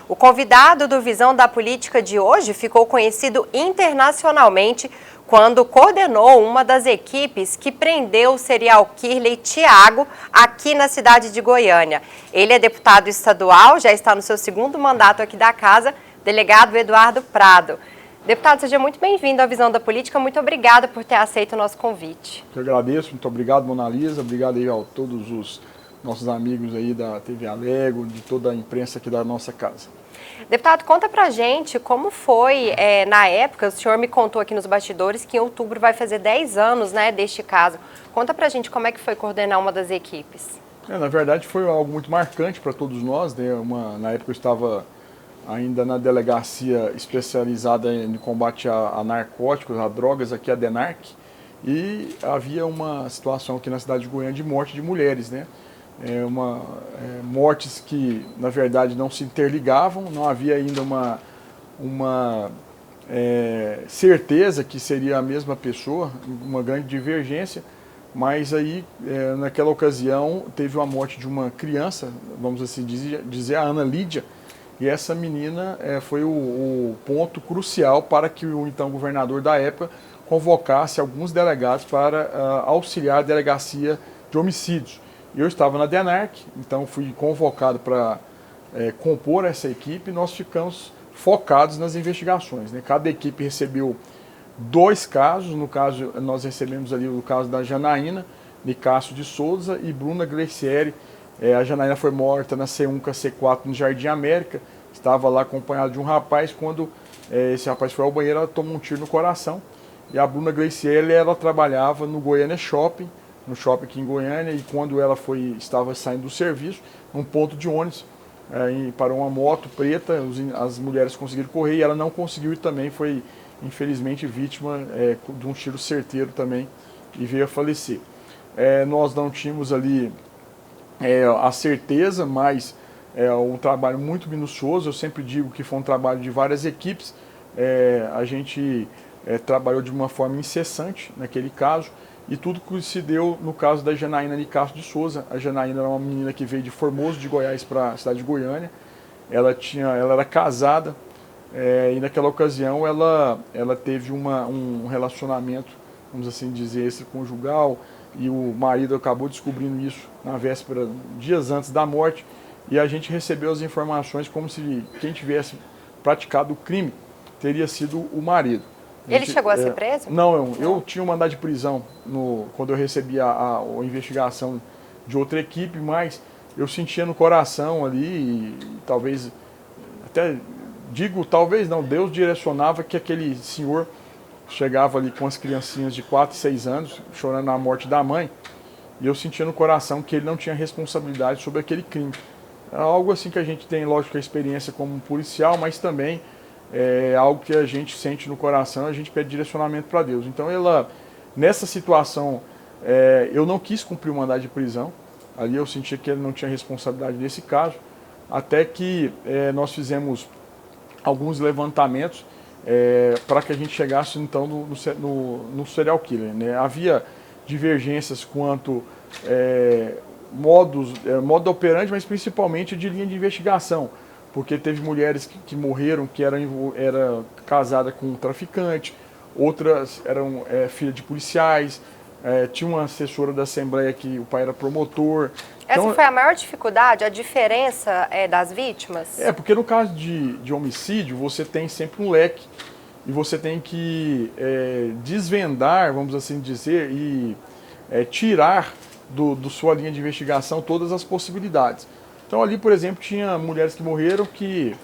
O convidado do Visão da Política de hoje ficou conhecido internacionalmente quando coordenou uma das equipes que prendeu o serial killer Tiago aqui na cidade de Goiânia. Ele é deputado estadual, já está no seu segundo mandato aqui da casa, delegado Eduardo Prado. Deputado, seja muito bem-vindo à Visão da Política, muito obrigada por ter aceito o nosso convite. Eu agradeço, muito obrigado, Mona Lisa, obrigado aí a todos os nossos amigos aí da TV Alego, de toda a imprensa aqui da nossa casa. Deputado, conta pra gente como foi, na época, o senhor me contou aqui nos bastidores que em outubro vai fazer 10 anos, né, deste caso. Conta pra gente como é que foi coordenar uma das equipes. Na verdade foi algo muito marcante para todos nós, né? Na época eu estava ainda na delegacia especializada em combate a narcóticos, a drogas, aqui a DENARC, e havia uma situação aqui na cidade de Goiânia de morte de mulheres, né? Mortes que, na verdade, não se interligavam, não havia ainda uma certeza que seria a mesma pessoa, uma grande divergência, mas aí, naquela ocasião, teve a morte de uma criança, vamos assim dizer, a Ana Lídia, e essa menina foi o ponto crucial para que o então governador da época convocasse alguns delegados para auxiliar a delegacia de homicídios. Eu estava na DENARC, então fui convocado para compor essa equipe e nós ficamos focados nas investigações, né? Cada equipe recebeu 2 casos, no caso nós recebemos ali o caso da Janaína Nicásio de Souza e Bruna Gleicieri. A Janaína foi morta na C1 com a C4 no Jardim América, estava lá acompanhado de um rapaz, quando esse rapaz foi ao banheiro, ela tomou um tiro no coração. E a Bruna Gleicieri, ela trabalhava no Goiânia Shopping, no shopping aqui em Goiânia, e quando ela estava saindo do serviço, num ponto de ônibus, parou uma moto preta, as mulheres conseguiram correr e ela não conseguiu e também foi, infelizmente, vítima de um tiro certeiro também e veio a falecer. Nós não tínhamos ali a certeza, mas um trabalho muito minucioso. Eu sempre digo que foi um trabalho de várias equipes. A gente trabalhou de uma forma incessante naquele caso, e tudo que se deu no caso da Janaína Nicásio de Souza. A Janaína era uma menina que veio de Formoso de Goiás para a cidade de Goiânia. Ela era casada, e naquela ocasião ela teve um relacionamento, vamos assim dizer, extraconjugal, e o marido acabou descobrindo isso na véspera, dias antes da morte, e a gente recebeu as informações como se quem tivesse praticado o crime teria sido o marido. Ele chegou a ser preso? Não, eu tinha um mandado de prisão quando eu recebi a investigação de outra equipe, mas eu sentia no coração ali, e talvez, até digo talvez não, Deus direcionava que aquele senhor chegava ali com as criancinhas de 4 e 6 anos, chorando a morte da mãe, e eu sentia no coração que ele não tinha responsabilidade sobre aquele crime. É algo assim que a gente tem, lógico, a experiência como policial, mas também algo que a gente sente no coração, a gente pede direcionamento para Deus. Então nessa situação, eu não quis cumprir o mandado de prisão, ali eu sentia que ele não tinha responsabilidade nesse caso, até que nós fizemos alguns levantamentos para que a gente chegasse então no serial killer, né? Havia divergências quanto modo operandi, mas principalmente de linha de investigação, porque teve mulheres que morreram, que era casada com um traficante, outras eram filhas de policiais, tinha uma assessora da Assembleia que o pai era promotor. Essa então, foi a maior dificuldade, a diferença das vítimas? Porque no caso de homicídio, você tem sempre um leque, e você tem que desvendar, vamos assim dizer, e tirar do sua linha de investigação todas as possibilidades. Então ali, por exemplo, tinha mulheres que morreram que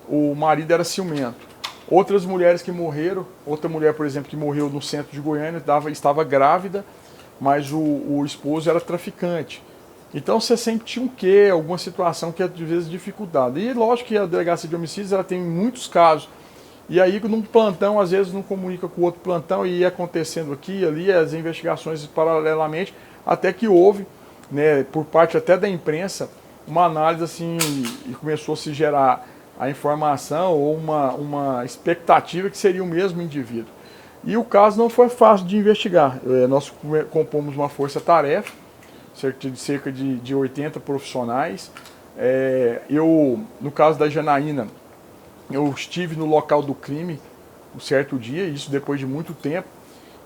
o marido era ciumento. Outras mulheres que morreram, outra mulher, por exemplo, que morreu no centro de Goiânia, estava grávida, mas o esposo era traficante. Então você sempre tinha um quê, alguma situação que às vezes dificultada. E lógico que a delegacia de homicídios ela tem muitos casos. E aí num plantão, às vezes não comunica com o outro plantão e ia acontecendo aqui e ali, as investigações paralelamente, até que houve, né, por parte até da imprensa, uma análise assim, e começou a se gerar a informação ou uma expectativa que seria o mesmo indivíduo. E o caso não foi fácil de investigar. Nós compomos uma força-tarefa, cerca de 80 profissionais, No caso da Janaína, eu estive no local do crime um certo dia, isso depois de muito tempo,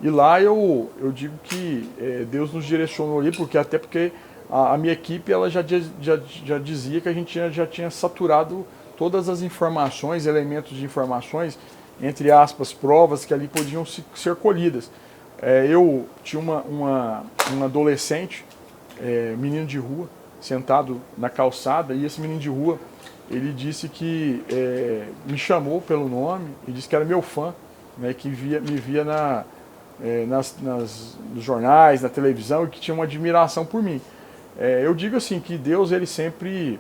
e lá eu digo que Deus nos direcionou ali, porque a minha equipe ela já dizia que a gente já tinha saturado todas as informações, elementos de informações, entre aspas, provas que ali podiam ser colhidas. Eu tinha uma adolescente, menino de rua, sentado na calçada, e esse menino de rua, ele disse que me chamou pelo nome, e disse que era meu fã, né, que me via nos jornais, na televisão, e que tinha uma admiração por mim. Eu digo assim, que Deus, ele sempre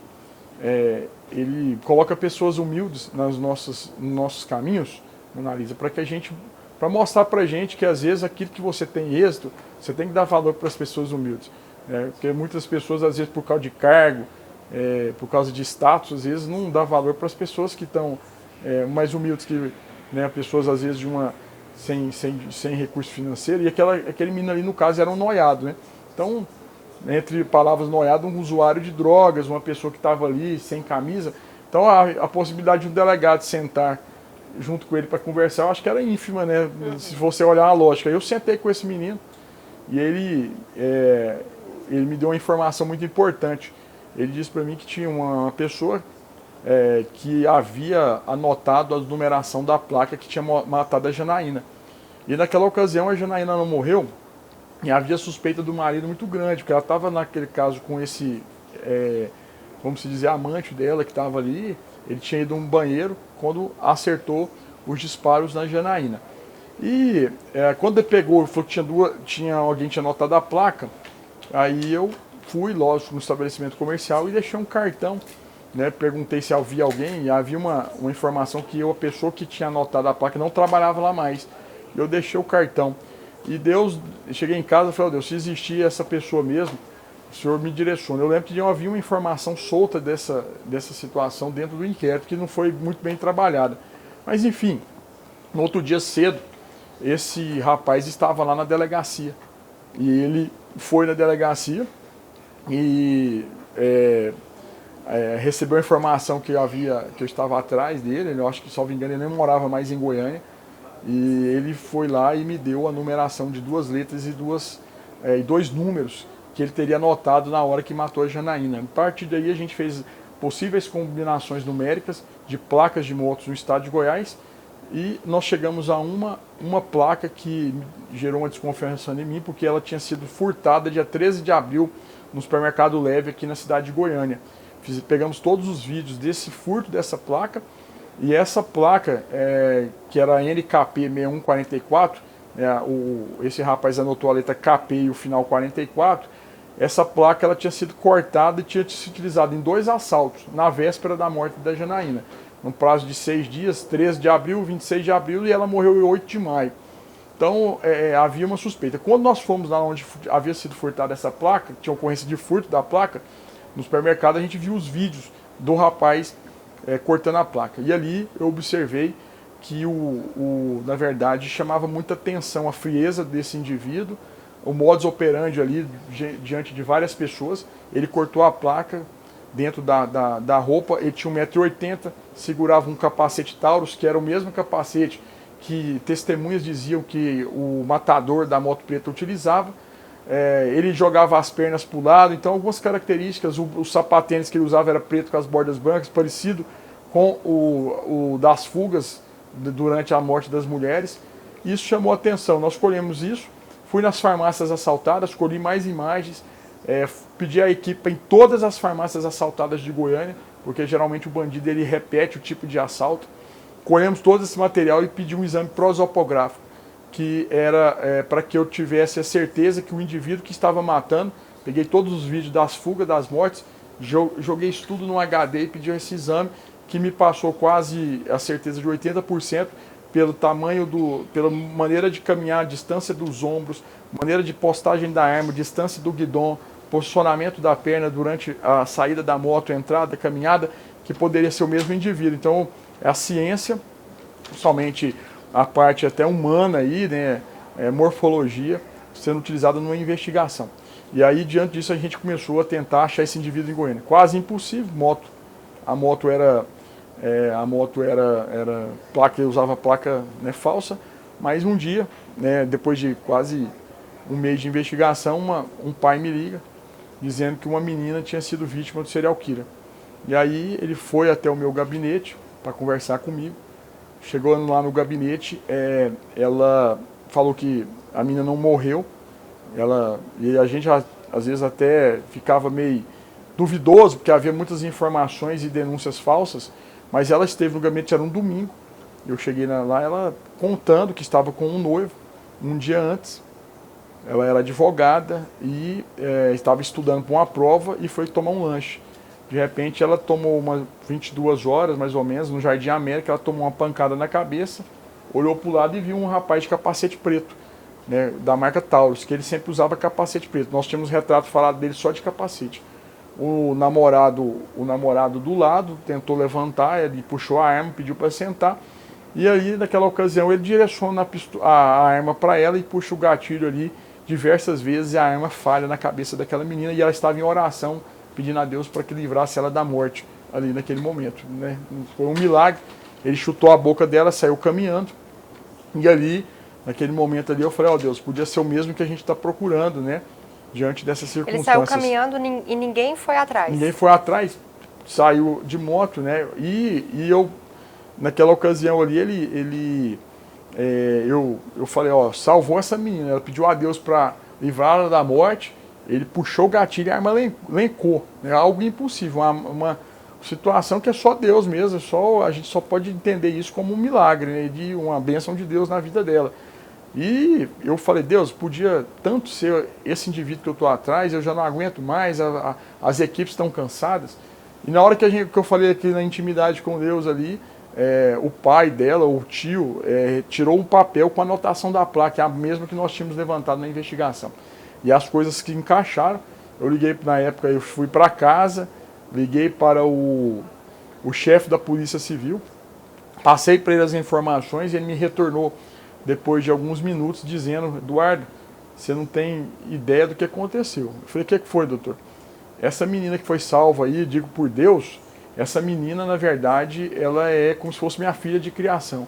ele coloca pessoas humildes nos nossos caminhos, Analisa, para mostrar pra gente que às vezes aquilo que você tem êxito, você tem que dar valor para as pessoas humildes. Porque muitas pessoas, às vezes, por causa de cargo, por causa de status, às vezes não dá valor para as pessoas que estão mais humildes que, né, pessoas, às vezes, sem recurso financeiro. E aquele menino ali, no caso, era um noiado, né? Então, entre palavras, noiado, um usuário de drogas, uma pessoa que estava ali sem camisa. Então, a possibilidade de um delegado sentar junto com ele para conversar, eu acho que era ínfima, né? Se você olhar a lógica. Eu sentei com esse menino e ele me deu uma informação muito importante. Ele disse para mim que tinha uma pessoa que havia anotado a numeração da placa que tinha matado a Janaína. E naquela ocasião a Janaína não morreu e havia suspeita do marido muito grande, porque ela estava naquele caso com esse, vamos dizer, amante dela que estava ali. Ele tinha ido a um banheiro quando acertou os disparos na Janaína. E quando ele pegou, falou que alguém tinha anotado a placa, aí eu fui, lógico, no estabelecimento comercial e deixei um cartão, né? Perguntei se havia alguém, e havia uma informação que a pessoa que tinha anotado a placa não trabalhava lá mais. Eu deixei o cartão. E cheguei em casa e falei, Deus, se existir essa pessoa mesmo, o Senhor me direciona. Eu lembro que havia uma informação solta dessa situação dentro do inquérito, que não foi muito bem trabalhada. Mas enfim, no outro dia cedo, esse rapaz estava lá na delegacia. E ele foi na delegacia e recebeu a informação que eu estava atrás dele. Eu acho que, salvo engano, ele nem morava mais em Goiânia. E ele foi lá e me deu a numeração de 2 letras e 2 números que ele teria anotado na hora que matou a Janaína. A partir daí a gente fez possíveis combinações numéricas de placas de motos no estado de Goiás e nós chegamos a uma placa que gerou uma desconfiança em mim, porque ela tinha sido furtada dia 13 de abril no supermercado Leve aqui na cidade de Goiânia. Pegamos todos os vídeos desse furto dessa placa e essa placa, que era NKP 6144, esse rapaz anotou a letra KP e o final 44, essa placa ela tinha sido cortada e tinha sido utilizada em 2 assaltos, na véspera da morte da Janaína. No prazo de 6 dias, 13 de abril, 26 de abril, e ela morreu em 8 de maio. Então, havia uma suspeita. Quando nós fomos lá onde havia sido furtada essa placa, tinha ocorrência de furto da placa, no supermercado a gente viu os vídeos do rapaz cortando a placa. E ali eu observei que, na verdade, chamava muita atenção a frieza desse indivíduo, o modus operandi ali, diante de várias pessoas. Ele cortou a placa dentro da roupa, ele tinha 1,80 m, segurava um capacete Taurus, que era o mesmo capacete que testemunhas diziam que o matador da moto preta utilizava. Ele jogava as pernas para o lado, então algumas características, o sapatênis que ele usava era preto com as bordas brancas, parecido com o das fugas durante a morte das mulheres. Isso chamou a atenção, nós colhemos isso, fui nas farmácias assaltadas, colhi mais imagens, pedi à equipe em todas as farmácias assaltadas de Goiânia, porque geralmente o bandido ele repete o tipo de assalto. Colhemos todo esse material e pedi um exame prosopográfico, que era para que eu tivesse a certeza que o indivíduo que estava matando, peguei todos os vídeos das fugas, das mortes, joguei isso tudo no HD e pedi esse exame, que me passou quase a certeza de 80%, pelo tamanho pela maneira de caminhar, a distância dos ombros, maneira de postagem da arma, distância do guidão, posicionamento da perna durante a saída da moto, entrada, caminhada, que poderia ser o mesmo indivíduo. Então, a ciência, somente a parte até humana aí, né, morfologia, sendo utilizada numa investigação. E aí, diante disso, a gente começou a tentar achar esse indivíduo em Goiânia. Quase impossível, moto. A moto era placa, eu usava placa, né, falsa, mas um dia, né, depois de quase um mês de investigação, um pai me liga dizendo que uma menina tinha sido vítima do serial killer. E aí ele foi até o meu gabinete para conversar comigo. Chegou lá no gabinete, ela falou que a menina não morreu. E a gente às vezes até ficava meio duvidoso, porque havia muitas informações e denúncias falsas, mas ela esteve no gabinete, era um domingo. Eu cheguei lá, ela contando que estava com um noivo um dia antes. Ela era advogada e estava estudando para uma prova e foi tomar um lanche. De repente ela tomou umas 22 horas, mais ou menos, no Jardim América, ela tomou uma pancada na cabeça, olhou para o lado e viu um rapaz de capacete preto, né, da marca Taurus, que ele sempre usava capacete preto. Nós tínhamos retrato falado dele só de capacete. O namorado do lado tentou levantar, ele puxou a arma, pediu para sentar. E aí, naquela ocasião, ele direciona a arma para ela e puxa o gatilho ali diversas vezes e a arma falha na cabeça daquela menina e ela estava em oração, pedindo a Deus para que livrasse ela da morte ali naquele momento, né? Foi um milagre. Ele chutou a boca dela, saiu caminhando e ali, naquele momento ali, eu falei, ó Deus, podia ser o mesmo que a gente está procurando, né? Diante dessas circunstâncias. Ele saiu caminhando e ninguém foi atrás. Ninguém foi atrás, saiu de moto, né? E eu, naquela ocasião ali, eu falei, ó, salvou essa menina. Ela pediu a Deus para livrá-la da morte. Ele puxou o gatilho e a arma lencou. É algo impossível, uma situação que é só Deus mesmo. A gente só pode entender isso como um milagre, né? De uma bênção de Deus na vida dela. E eu falei, Deus, podia tanto ser esse indivíduo que eu estou atrás, eu já não aguento mais, as equipes estão cansadas. E na hora que eu falei aqui na intimidade com Deus ali, o pai dela, o tio, tirou um papel com a anotação da placa, a mesma que nós tínhamos levantado na investigação. E as coisas que encaixaram, eu liguei, na época eu fui para casa, liguei para o chefe da Polícia Civil, passei para ele as informações e ele me retornou depois de alguns minutos dizendo, Eduardo, você não tem ideia do que aconteceu. Eu falei, o que foi, doutor? Essa menina que foi salva aí, digo por Deus, essa menina, na verdade, ela é como se fosse minha filha de criação.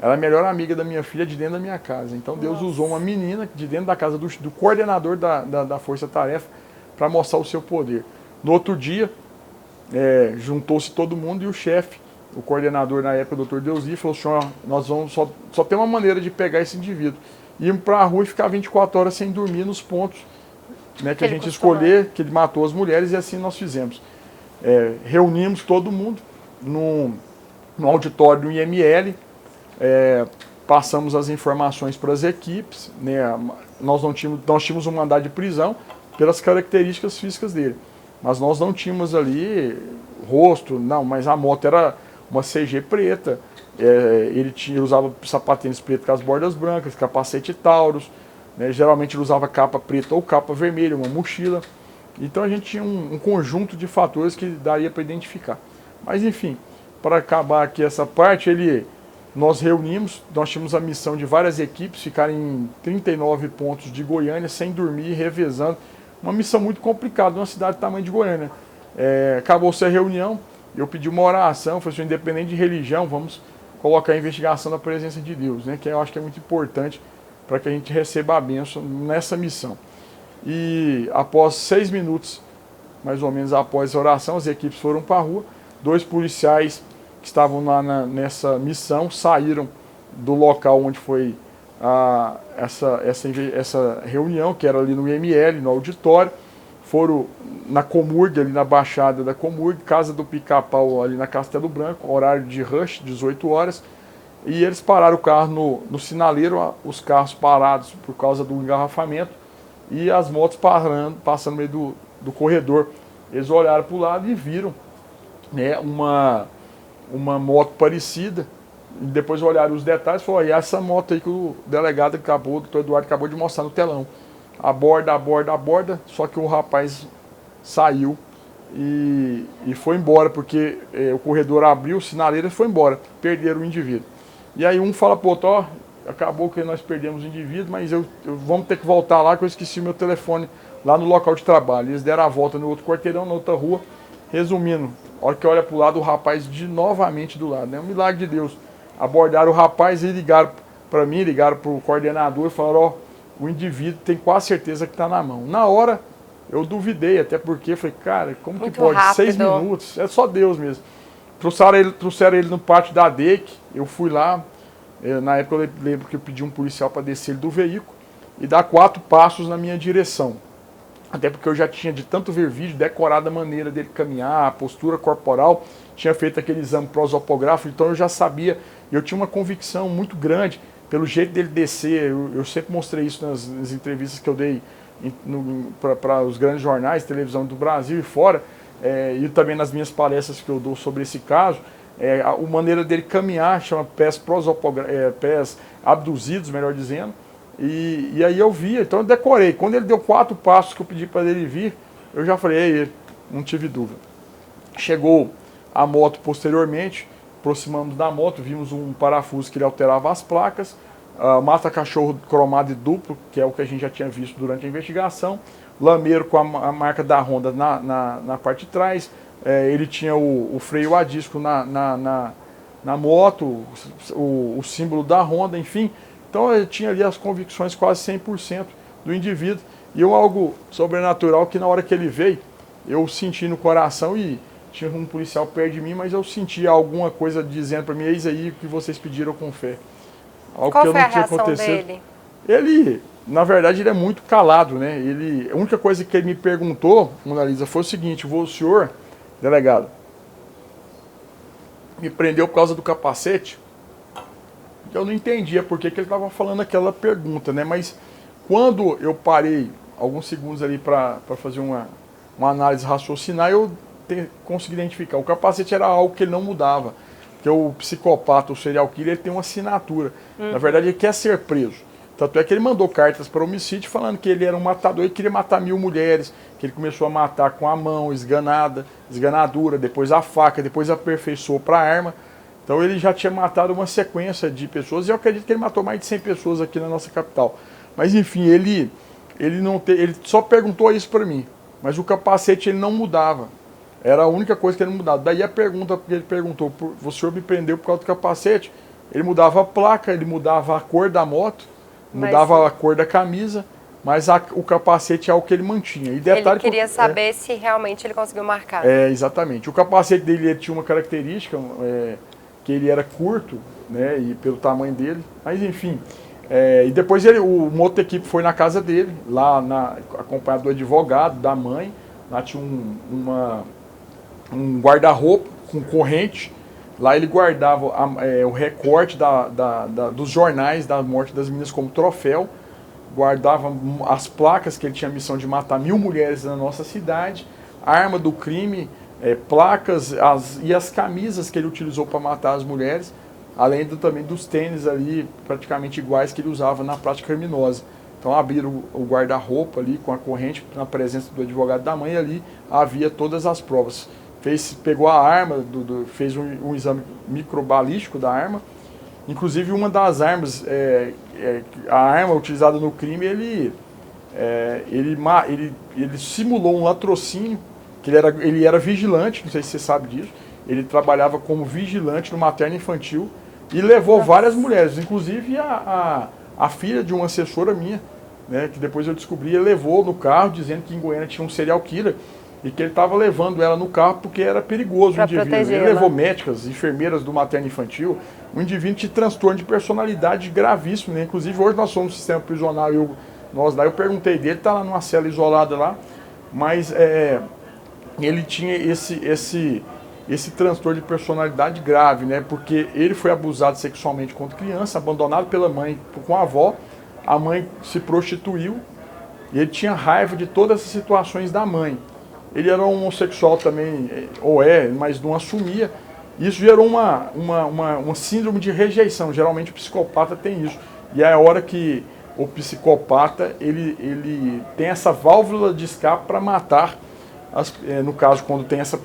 Ela é a melhor amiga da minha filha de dentro da minha casa. Então Deus usou uma menina de dentro da casa do coordenador da Força Tarefa para mostrar o seu poder. No outro dia, juntou-se todo mundo e o chefe, o coordenador na época, o doutor Deusi, falou assim, ó, nós vamos só tem uma maneira de pegar esse indivíduo. Irmos para a rua e ficar 24 horas sem dormir nos pontos, né, que a gente escolher, que ele matou as mulheres, e assim nós fizemos. Reunimos todo mundo no auditório do IML, passamos as informações para as equipes, né, nós tínhamos um mandado de prisão pelas características físicas dele, mas nós não tínhamos ali rosto, não, mas a moto era uma CG preta, ele usava sapatênis preto com as bordas brancas, capacete Taurus, né, geralmente ele usava capa preta ou capa vermelha, uma mochila. Então a gente tinha um conjunto de fatores que daria para identificar. Mas enfim, para acabar aqui essa parte, nós reunimos, nós tínhamos a missão de várias equipes ficarem em 39 pontos de Goiânia, sem dormir, revezando. Uma missão muito complicada, numa cidade do tamanho de Goiânia. Acabou-se a reunião, eu pedi uma oração, falei assim, independente de religião, vamos colocar a investigação da presença de Deus, né, que eu acho que é muito importante para que a gente receba a bênção nessa missão. E após 6 minutos, mais ou menos após a oração, as equipes foram para a rua, 2 policiais que estavam lá nessa missão saíram do local onde foi essa reunião, que era ali no IML, no auditório, foram na Comurg, ali na Baixada da Comurg, Casa do Pica-Pau, ali na Castelo Branco, horário de rush, 18 horas, e eles pararam o carro no sinaleiro, os carros parados por causa do engarrafamento, e as motos passando no meio do corredor. Eles olharam para o lado e viram, né, uma moto parecida, e depois olharam os detalhes e falaram, e essa moto aí que o delegado o doutor Eduardo acabou de mostrar no telão. Aborda, só que o rapaz saiu e foi embora, porque o corredor abriu, o sinaleiro e foi embora, perderam o indivíduo. E aí um fala pro outro, ó, acabou que nós perdemos o indivíduo, mas vamos ter que voltar lá, que eu esqueci meu telefone lá no local de trabalho. Eles deram a volta no outro quarteirão, na outra rua. Resumindo, a hora que olha para o lado, o rapaz novamente do lado. É um milagre de Deus. Abordaram o rapaz e ligaram para mim, ligaram para o coordenador e falaram, ó, o indivíduo tem quase certeza que está na mão. Na hora, eu duvidei, até porque falei, cara, como muito que pode? rápido. 6 minutos, é só Deus mesmo. Trouxeram ele no pátio da DEC, eu fui lá, na época eu lembro que eu pedi um policial para descer ele do veículo e dar 4 passos na minha direção. Até porque eu já tinha, de tanto ver vídeo, decorado a maneira dele caminhar, a postura corporal, tinha feito aquele exame prosopográfico, então eu já sabia, eu tinha uma convicção muito grande, pelo jeito dele descer, eu sempre mostrei isso nas entrevistas que eu dei para os grandes jornais, televisão do Brasil e fora, e também nas minhas palestras que eu dou sobre esse caso, a maneira dele caminhar, chama pés abduzidos, melhor dizendo, e aí eu via, então eu decorei. Quando ele deu 4 passos que eu pedi para ele vir, eu já falei, é ele, não tive dúvida. Chegou a moto posteriormente, aproximamos da moto, vimos um parafuso que ele alterava as placas, mata-cachorro cromado e duplo, que é o que a gente já tinha visto durante a investigação, lameiro com a marca da Honda na parte de trás, ele tinha o freio a disco na moto, o símbolo da Honda, enfim. Então eu tinha ali as convicções quase 100% do indivíduo. E algo sobrenatural que na hora que ele veio, eu senti no coração e tinha um policial perto de mim, mas eu senti alguma coisa dizendo para mim, eis aí o que vocês pediram com fé. Algo Qual que eu foi não a tinha reação acontecido. dele? Ele, na verdade, ele é muito calado, né? A única coisa que ele me perguntou, Mona Lisa, foi o seguinte, o senhor, delegado, me prendeu por causa do capacete? Eu não entendia por que ele estava falando aquela pergunta, né? Mas quando eu parei alguns segundos ali para fazer uma análise raciocinar, eu consegui identificar. O capacete era algo que ele não mudava. Porque o psicopata, o serial killer, ele tem uma assinatura. Na verdade, ele quer ser preso. Tanto é que ele mandou cartas para homicídio falando que ele era um matador e queria matar 1000 mulheres, que ele começou a matar com a mão esganadura, depois a faca, depois aperfeiçoou para a arma. Então ele já tinha matado uma sequência de pessoas, e eu acredito que ele matou mais de 100 pessoas aqui na nossa capital. Mas enfim, ele só perguntou isso para mim, mas o capacete ele não mudava. Era a única coisa que ele não mudava. Daí a pergunta que ele perguntou, o senhor me prendeu por causa do capacete? Ele mudava a placa, ele mudava a cor da moto, mudava a cor da camisa, mas o capacete é o que ele mantinha. E detalhe, ele queria saber se realmente ele conseguiu marcar. Exatamente. O capacete dele ele tinha uma característica, que ele era curto, né, e pelo tamanho dele, mas enfim. E depois uma outra equipe foi na casa dele, lá acompanhado do advogado, da mãe, lá tinha um guarda-roupa com corrente, lá ele guardava o recorte dos jornais da morte das meninas como troféu, guardava as placas que ele tinha a missão de matar 1000 mulheres na nossa cidade, a arma do crime, placas e as camisas que ele utilizou para matar as mulheres, além também dos tênis ali praticamente iguais que ele usava na prática criminosa. Então abriram o guarda-roupa ali com a corrente na presença do advogado da mãe, e ali havia todas as provas. Pegou a arma, fez um exame microbalístico da arma, inclusive uma das armas, a arma utilizada no crime, ele simulou um latrocínio, que ele era vigilante, não sei se você sabe disso, ele trabalhava como vigilante no materno infantil e levou várias mulheres, inclusive a filha de uma assessora minha, né, que depois eu descobri, ele levou no carro dizendo que em Goiânia tinha um serial killer e que ele estava levando ela no carro porque era perigoso o indivíduo. Ele levou médicas, enfermeiras do materno infantil, um indivíduo de transtorno de personalidade gravíssimo, né? Inclusive hoje nós somos no sistema prisional, eu perguntei dele, está lá numa cela isolada lá, mas ele tinha esse transtorno de personalidade grave, né? Porque ele foi abusado sexualmente quando criança, abandonado pela mãe com a avó, a mãe se prostituiu e ele tinha raiva de todas essas situações da mãe. Ele era homossexual também, mas não assumia. Isso gerou uma síndrome de rejeição, geralmente o psicopata tem isso. E é a hora que o psicopata ele tem essa válvula de escape para matar, no caso, quando tem essa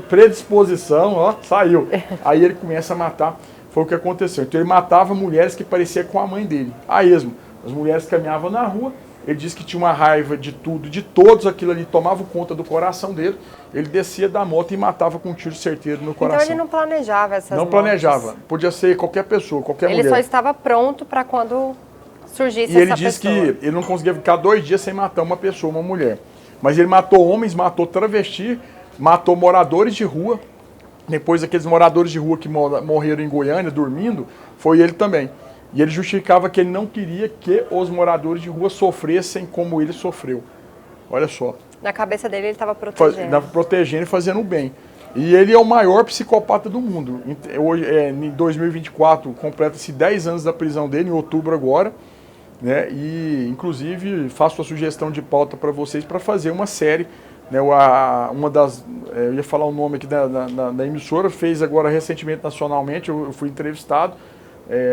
predisposição, ó, saiu. Aí ele começa a matar, foi o que aconteceu. Então ele matava mulheres que pareciam com a mãe dele, a esmo. As mulheres caminhavam na rua, ele disse que tinha uma raiva de tudo, de todos, aquilo ali tomava conta do coração dele, ele descia da moto e matava com um tiro certeiro no coração. Então ele não planejava essas Não planejava, podia ser qualquer pessoa, qualquer mulher. Ele só estava pronto para quando surgisse essa pessoa. E ele disse que ele não conseguia ficar 2 dias sem matar uma pessoa, uma mulher. Mas ele matou homens, matou travesti, matou moradores de rua. Depois aqueles moradores de rua que morreram em Goiânia, dormindo, foi ele também. E ele justificava que ele não queria que os moradores de rua sofressem como ele sofreu. Olha só. Na cabeça dele ele estava protegendo. Estava protegendo e fazendo o bem. E ele é o maior psicopata do mundo. Hoje, em 2024, completa-se 10 anos da prisão dele, em outubro agora. Né? E, inclusive, faço a sugestão de pauta para vocês para fazer uma série. Né? Uma das, eu ia falar o nome aqui da emissora, fez agora recentemente nacionalmente, eu fui entrevistado.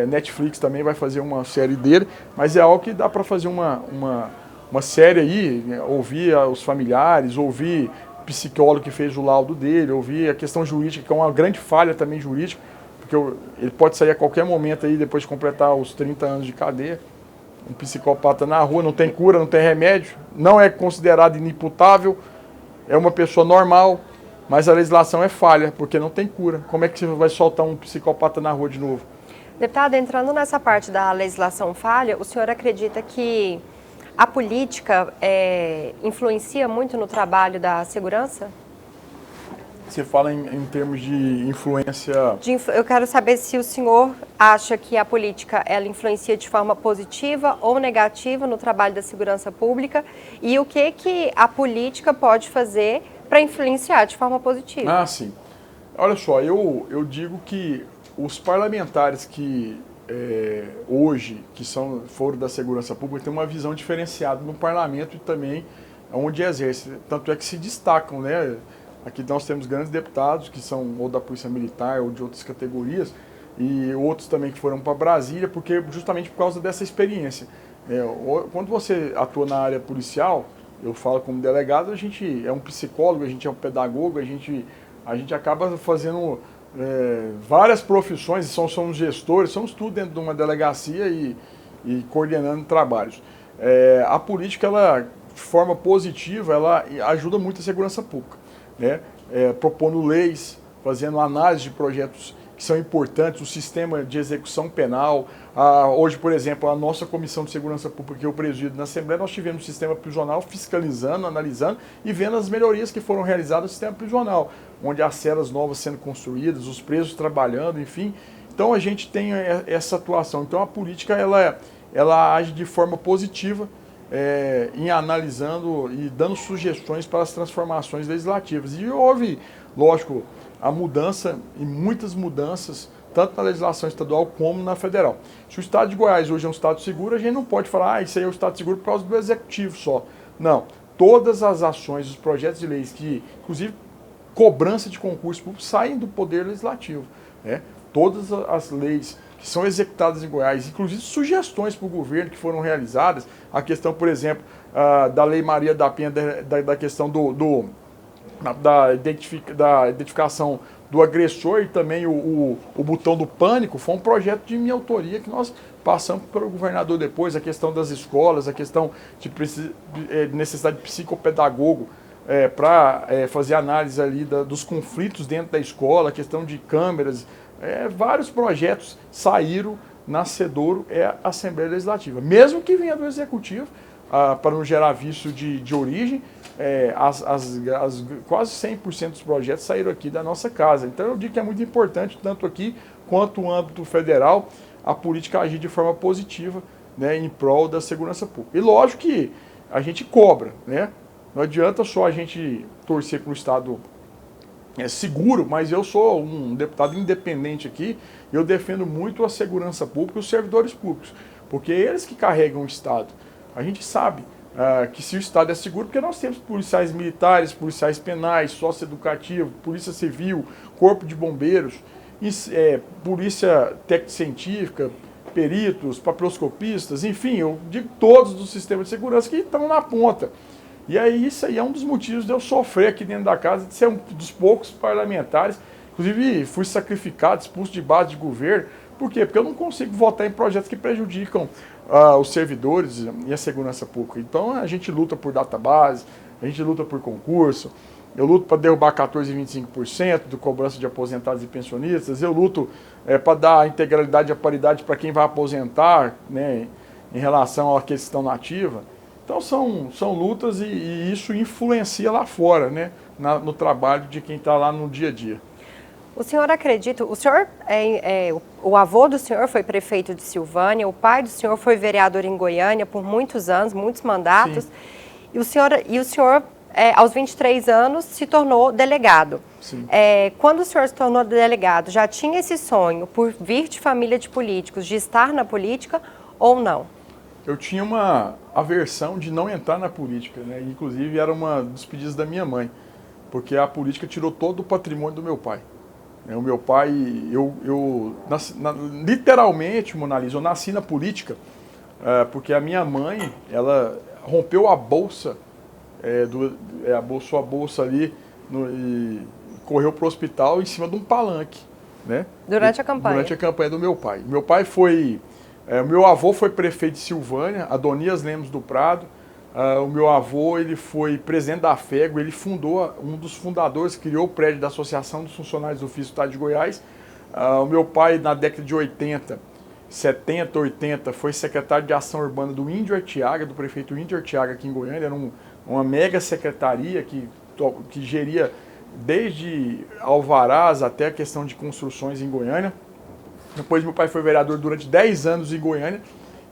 Netflix também vai fazer uma série dele, mas é algo que dá para fazer uma série aí, né? Ouvir os familiares, ouvir o psicólogo que fez o laudo dele, ouvir a questão jurídica, que é uma grande falha também jurídica, porque ele pode sair a qualquer momento aí, depois de completar os 30 anos de cadeia. Um psicopata na rua, não tem cura, não tem remédio, não é considerado inimputável, é uma pessoa normal, mas a legislação é falha, porque não tem cura. Como é que você vai soltar um psicopata na rua de novo? Deputado, entrando nessa parte da legislação falha, o senhor acredita que a política influencia muito no trabalho da segurança? Você fala em termos de influência... Eu quero saber se o senhor acha que a política ela influencia de forma positiva ou negativa no trabalho da segurança pública e o que a política pode fazer para influenciar de forma positiva. Ah, sim. Olha só, eu digo que os parlamentares que hoje, que foram da segurança pública, têm uma visão diferenciada no parlamento e também onde exerce. Tanto é que se destacam, né? Aqui nós temos grandes deputados que são ou da Polícia Militar ou de outras categorias e outros também que foram para Brasília, porque justamente por causa dessa experiência. Quando você atua na área policial, eu falo como delegado, a gente é um psicólogo, a gente é um pedagogo, a gente acaba fazendo várias profissões, somos gestores, somos tudo dentro de uma delegacia e coordenando trabalhos. A política, ela, de forma positiva, ela ajuda muito a segurança pública. Né? Propondo leis, fazendo análise de projetos que são importantes, o sistema de execução penal. Hoje, por exemplo, a nossa Comissão de Segurança Pública que eu presido na Assembleia, nós tivemos o sistema prisional fiscalizando, analisando e vendo as melhorias que foram realizadas no sistema prisional, onde há celas novas sendo construídas, os presos trabalhando, enfim. Então a gente tem essa atuação. Então a política ela age de forma positiva, em analisando e dando sugestões para as transformações legislativas. E houve, lógico, a mudança e muitas mudanças, tanto na legislação estadual como na federal. Se o estado de Goiás hoje é um estado seguro, a gente não pode falar, isso aí é o estado seguro por causa do executivo só. Não, todas as ações, os projetos de leis que, inclusive, cobrança de concurso público, saem do poder legislativo. Né? Todas as leis que são executadas em Goiás, inclusive sugestões para o governo que foram realizadas, a questão, por exemplo, da Lei Maria da Penha, da questão da identificação do agressor e também o botão do pânico, foi um projeto de minha autoria que nós passamos para o governador depois, a questão das escolas, a questão de necessidade de psicopedagogo para fazer análise ali dos conflitos dentro da escola, a questão de câmeras, vários projetos saíram, nascedouro a Assembleia Legislativa. Mesmo que venha do Executivo, para não gerar vício de origem, quase 100% dos projetos saíram aqui da nossa casa. Então eu digo que é muito importante, tanto aqui quanto no âmbito federal, a política agir de forma positiva, né, em prol da segurança pública. E lógico que a gente cobra, né? Não adianta só a gente torcer para o Estado seguro, mas eu sou um deputado independente aqui, eu defendo muito a segurança pública e os servidores públicos, porque eles que carregam o Estado. A gente sabe que se o Estado é seguro, porque nós temos policiais militares, policiais penais, socioeducativo, polícia civil, corpo de bombeiros, polícia técnico-científica, peritos, papiloscopistas, enfim, eu digo todos do sistema de segurança que estão na ponta. E aí isso aí é um dos motivos de eu sofrer aqui dentro da casa, de ser um dos poucos parlamentares, inclusive fui sacrificado, expulso de base de governo. Por quê? Porque eu não consigo votar em projetos que prejudicam os servidores e a segurança pública. Então a gente luta por database, a gente luta por concurso, eu luto para derrubar 14% e 25% do cobrança de aposentados e pensionistas, eu luto para dar a integralidade e a paridade para quem vai aposentar, né, em relação à questão nativa. Então são lutas e isso influencia lá fora, né, no trabalho de quem está lá no dia a dia. O senhor acredita, o senhor o avô do senhor foi prefeito de Silvânia, o pai do senhor foi vereador em Goiânia por muitos anos, muitos mandatos, e o senhor aos 23 anos se tornou delegado. Quando o senhor se tornou delegado, já tinha esse sonho por vir de família de políticos, de estar na política ou não? Eu tinha uma aversão de não entrar na política, né? Inclusive era uma dos pedidos da minha mãe, porque a política tirou todo o patrimônio do meu pai. O meu pai, literalmente, Mona Lisa, eu nasci na política porque a minha mãe, ela rompeu a bolsa, a bolsa ali e correu para o hospital em cima de um palanque, né? Durante a campanha? Durante a campanha do meu pai. Meu pai meu avô foi prefeito de Silvânia, Adonias Lemos do Prado. O meu avô, ele foi presidente da FEGO, ele fundou, um dos fundadores, criou o prédio da Associação dos Funcionários do Ofício do Estado de Goiás. O meu pai, na década de 70, 80, foi secretário de Ação Urbana do Índio Artiaga, do prefeito Índio Artiaga aqui em Goiânia. Era uma mega secretaria que geria desde alvarás até a questão de construções em Goiânia. Depois meu pai foi vereador durante 10 anos em Goiânia.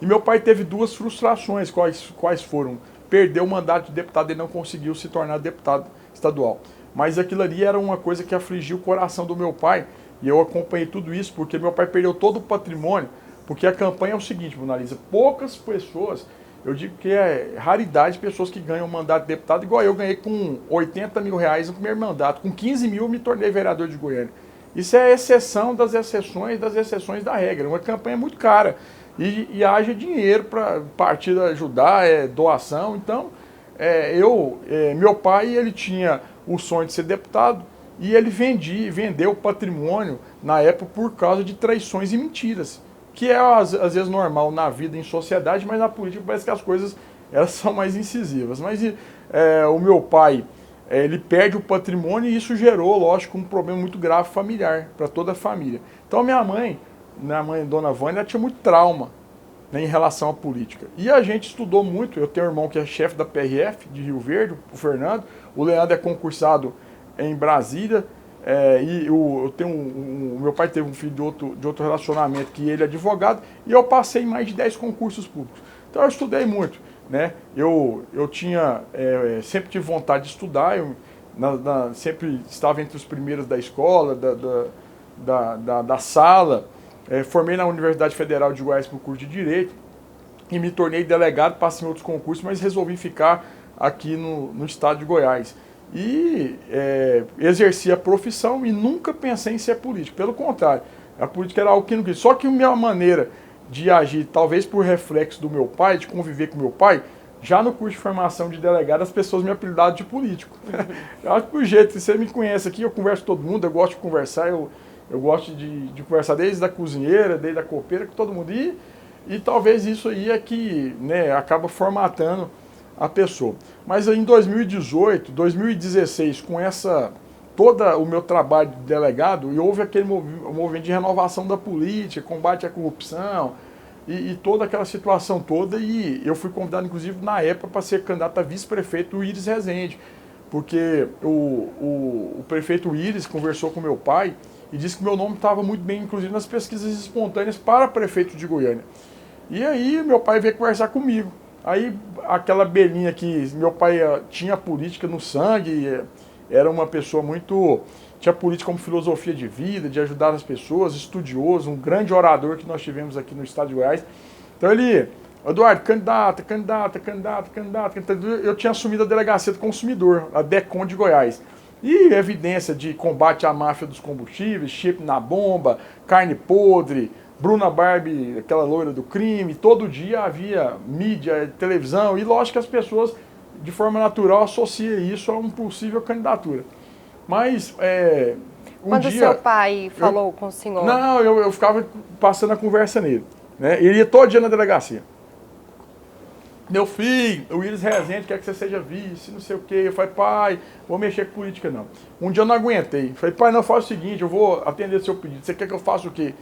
E meu pai teve duas frustrações, quais foram? Perdeu o mandato de deputado e não conseguiu se tornar deputado estadual. Mas aquilo ali era uma coisa que afligiu o coração do meu pai. E eu acompanhei tudo isso porque meu pai perdeu todo o patrimônio. Porque a campanha é o seguinte, Mona Lisa, poucas pessoas, eu digo que é raridade pessoas que ganham um mandato de deputado, igual eu ganhei com 80 mil reais no primeiro mandato. Com 15 mil eu me tornei vereador de Goiânia. Isso é a exceção das exceções da regra. Uma campanha muito cara. E haja dinheiro para partido ajudar, doação. Então, meu pai, ele tinha o sonho de ser deputado e ele vendeu o patrimônio na época por causa de traições e mentiras, que é às vezes normal na vida, em sociedade, mas na política parece que as coisas elas são mais incisivas. Mas o meu pai, ele perde o patrimônio e isso gerou, lógico, um problema muito grave familiar para toda a família. Então, minha mãe, Dona Vânia, ela tinha muito trauma, né, em relação à política. E a gente estudou muito. Eu tenho um irmão que é chefe da PRF de Rio Verde, o Fernando. O Leandro é concursado em Brasília. Meu pai teve um filho de outro relacionamento, que ele é advogado. E eu passei em mais de 10 concursos públicos. Então eu estudei muito, né? Eu sempre tive vontade de estudar. Sempre estava entre os primeiros da escola, da sala. Formei na Universidade Federal de Goiás para o curso de Direito e me tornei delegado, passei em outros concursos, mas resolvi ficar aqui no estado de Goiás. E exerci a profissão e nunca pensei em ser político. Pelo contrário, a política era algo que não quis. Só que a minha maneira de agir, talvez por reflexo do meu pai, de conviver com meu pai, já no curso de formação de delegado, as pessoas me apelidaram de político. Eu acho que por jeito, você me conhece aqui, eu converso com todo mundo, eu gosto de conversar, eu gosto de conversar desde a cozinheira, desde a copeira, com todo mundo. E talvez isso aí é que, né, acaba formatando a pessoa. Mas em 2018, 2016, com todo o meu trabalho de delegado, e houve aquele movimento de renovação da política, combate à corrupção, e toda aquela situação toda, e eu fui convidado, inclusive, na época, para ser candidato a vice-prefeito do Íris Rezende, porque o prefeito Íris conversou com meu pai, e disse que meu nome estava muito bem, inclusive, nas pesquisas espontâneas para prefeito de Goiânia. E aí meu pai veio conversar comigo. Aí aquela belinha que meu pai tinha política no sangue, era uma pessoa tinha política como filosofia de vida, de ajudar as pessoas, estudioso, um grande orador que nós tivemos aqui no estado de Goiás. Então Eduardo, candidato. Eu tinha assumido a delegacia do consumidor, a DECON de Goiás. E evidência de combate à máfia dos combustíveis, chip na bomba, carne podre, Bruna Barbie, aquela loira do crime. Todo dia havia mídia, televisão, e lógico que as pessoas, de forma natural, associam isso a uma possível candidatura. Mas, Quando seu pai falou com o senhor? Não, eu ficava passando a conversa nele, né? Ele ia todo dia na delegacia. meu filho, o Willis Rezende quer que você seja vice, não sei o quê. Eu falei, pai, vou mexer com política não. Um dia eu não aguentei. Falei, pai, não, faz o seguinte, eu vou atender seu pedido. Você quer que eu faça o quê?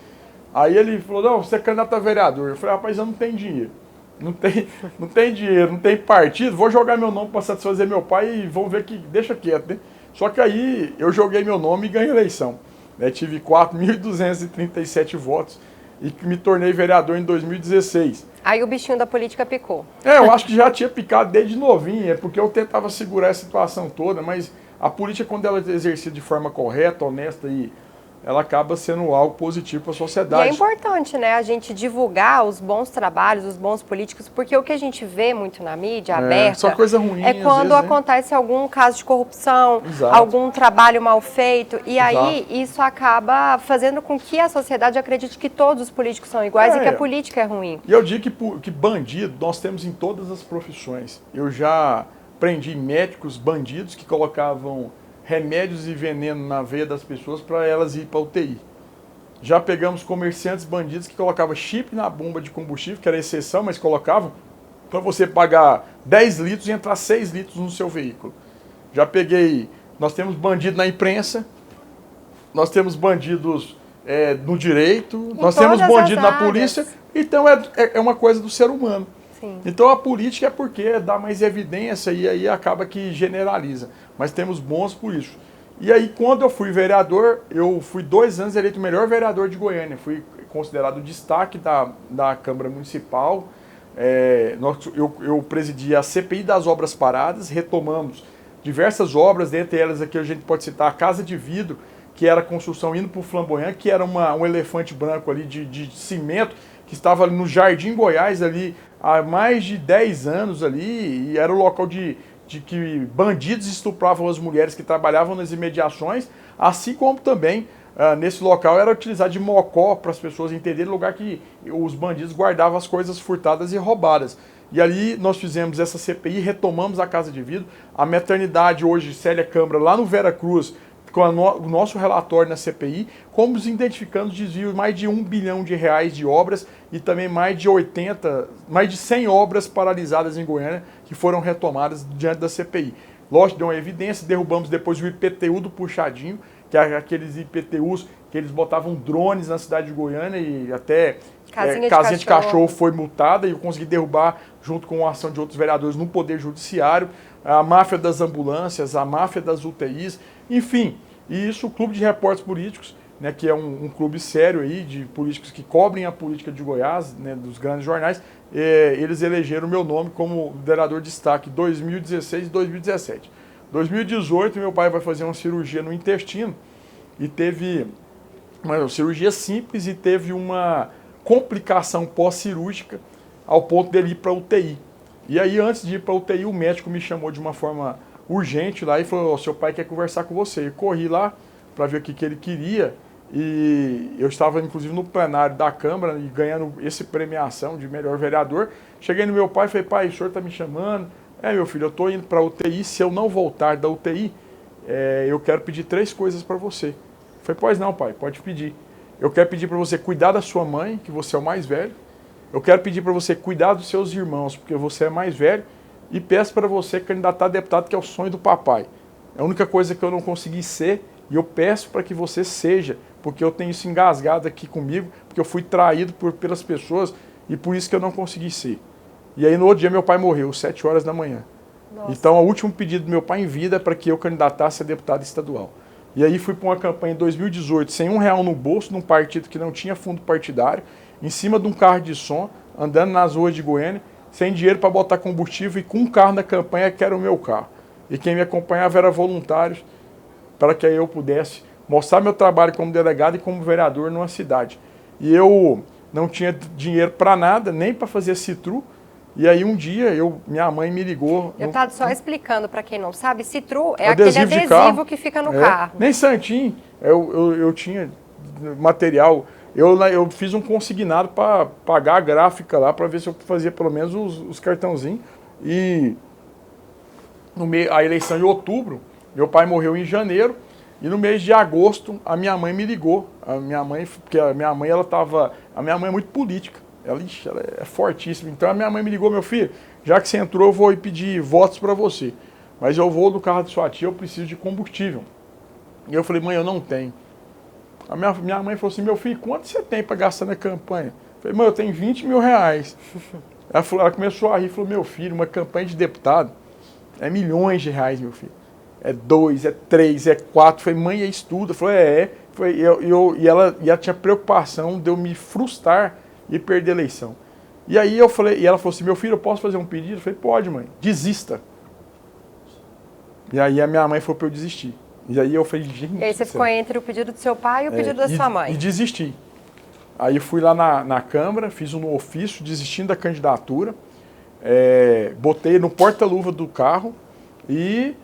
Aí ele falou, não, você é candidato a vereador. Eu falei, rapaz, eu não tenho dinheiro. Não tem dinheiro, não tem partido. Vou jogar meu nome para satisfazer meu pai e vão ver que deixa quieto, né? Só que aí eu joguei meu nome e ganhei a eleição. Né? Tive 4.237 votos e me tornei vereador em 2016. Aí o bichinho da política picou. Eu acho que já tinha picado desde novinho, é porque eu tentava segurar a situação toda, mas a política, quando ela é exercida de forma correta, honesta, e ela acaba sendo algo positivo para a sociedade. E é importante, né, a gente divulgar os bons trabalhos, os bons políticos, porque o que a gente vê muito na mídia aberta só coisa ruim, é quando vezes, acontece algum caso de corrupção, Exato. algum trabalho mal feito, e Exato. aí isso acaba fazendo com que a sociedade acredite que todos os políticos são iguais e que a política é ruim. E eu digo que bandido nós temos em todas as profissões. Eu já prendi médicos bandidos que colocavam remédios e veneno na veia das pessoas para elas ir para UTI. Já pegamos comerciantes bandidos que colocavam chip na bomba de combustível, que era exceção, mas colocavam para você pagar 10 litros e entrar 6 litros no seu veículo. Já peguei, nós temos bandido na imprensa, nós temos bandidos no direito, nós temos bandido na polícia, então é uma coisa do ser humano. Sim. Então a política é porque dá mais evidência e aí acaba que generaliza. Mas temos bons políticos. E aí quando eu fui vereador, eu fui 2 anos eleito o melhor vereador de Goiânia. Fui considerado o destaque da Câmara Municipal. Eu presidi a CPI das obras paradas, retomamos diversas obras, dentre elas aqui a gente pode citar a Casa de Vidro, que era a construção indo para o Flamboyant, que era um elefante branco ali de cimento, que estava ali no Jardim Goiás, ali há mais de 10 anos ali, e era o local de que bandidos estupravam as mulheres que trabalhavam nas imediações, assim como também nesse local era utilizado de mocó para as pessoas entenderem, lugar que os bandidos guardavam as coisas furtadas e roubadas. E ali nós fizemos essa CPI, retomamos a Casa de Vidro, a maternidade hoje, Célia Câmara, lá no Vera Cruz, com o nosso relatório na CPI, como identificando desvios mais de R$1 bilhão de obras e também mais de 100 obras paralisadas em Goiânia que foram retomadas diante da CPI. Lógico, deu uma evidência, derrubamos depois o IPTU do Puxadinho, que é aqueles IPTUs que eles botavam drones na cidade de Goiânia e até casinha de cachorro foi multada e eu consegui derrubar junto com a ação de outros vereadores no Poder Judiciário, a máfia das ambulâncias, a máfia das UTIs, enfim. E isso, o Clube de Repórteres Políticos, né, que é um clube sério aí de políticos que cobrem a política de Goiás, né, dos grandes jornais, eles elegeram o meu nome como vereador de destaque 2016 e 2017. 2018, meu pai vai fazer uma cirurgia no intestino e teve uma cirurgia simples e teve uma complicação pós-cirúrgica ao ponto dele ir para UTI. E aí, antes de ir para UTI, o médico me chamou de uma forma urgente lá e falou, oh, seu pai quer conversar com você. Eu corri lá para ver o que ele queria e eu estava inclusive no plenário da Câmara e ganhando essa premiação de melhor vereador. Cheguei no meu pai e falei, pai, o senhor está me chamando? Meu filho, eu estou indo para a UTI, se eu não voltar da UTI, eu quero pedir 3 coisas para você. Eu falei, pois não, pai, pode pedir. Eu quero pedir para você cuidar da sua mãe, que você é o mais velho. Eu quero pedir para você cuidar dos seus irmãos, porque você é mais velho. E peço para você candidatar a deputado, que é o sonho do papai. É a única coisa que eu não consegui ser, e eu peço para que você seja, porque eu tenho isso engasgado aqui comigo, porque eu fui traído pelas pessoas, e por isso que eu não consegui ser. E aí no outro dia meu pai morreu, 7 horas da manhã. Nossa. Então o último pedido do meu pai em vida é para que eu candidatasse a deputado estadual. E aí fui para uma campanha em 2018, sem R$1 no bolso, num partido que não tinha fundo partidário, em cima de um carro de som, andando nas ruas de Goiânia, sem dinheiro para botar combustível e com um carro na campanha que era o meu carro. E quem me acompanhava era voluntários, para que eu pudesse mostrar meu trabalho como delegado e como vereador numa cidade. E eu não tinha dinheiro para nada, nem para fazer Citru. E aí um dia minha mãe me ligou. Eu estava só explicando para quem não sabe, Citru é aquele adesivo que fica no carro. Nem santinho, eu tinha material. Eu fiz um consignado para pagar a gráfica lá, para ver se eu fazia pelo menos os cartãozinhos. E a eleição em outubro, meu pai morreu em janeiro, e no mês de agosto a minha mãe me ligou. A minha mãe é muito política, ela é fortíssima. Então a minha mãe me ligou, meu filho, já que você entrou, eu vou ir pedir votos para você. Mas eu vou no carro de sua tia, eu preciso de combustível. E eu falei, mãe, eu não tenho. A minha mãe falou assim, meu filho, quanto você tem para gastar na campanha? Eu falei, mãe, eu tenho 20 mil reais. Ela começou a rir e falou, meu filho, uma campanha de deputado é milhões de reais, meu filho. É 2, é 3, é 4. Eu falei, mãe, é isso tudo? Eu falei, é. E ela tinha preocupação de eu me frustrar e perder a eleição. E aí eu falei, e ela falou assim, meu filho, eu posso fazer um pedido? Eu falei, pode, mãe, desista. E aí a minha mãe falou para eu desistir. E aí eu falei, gente... E aí você ficou entre o pedido do seu pai e o pedido da sua mãe? E desisti. Aí eu fui lá na Câmara, fiz um ofício desistindo da candidatura, botei no porta-luva do carro e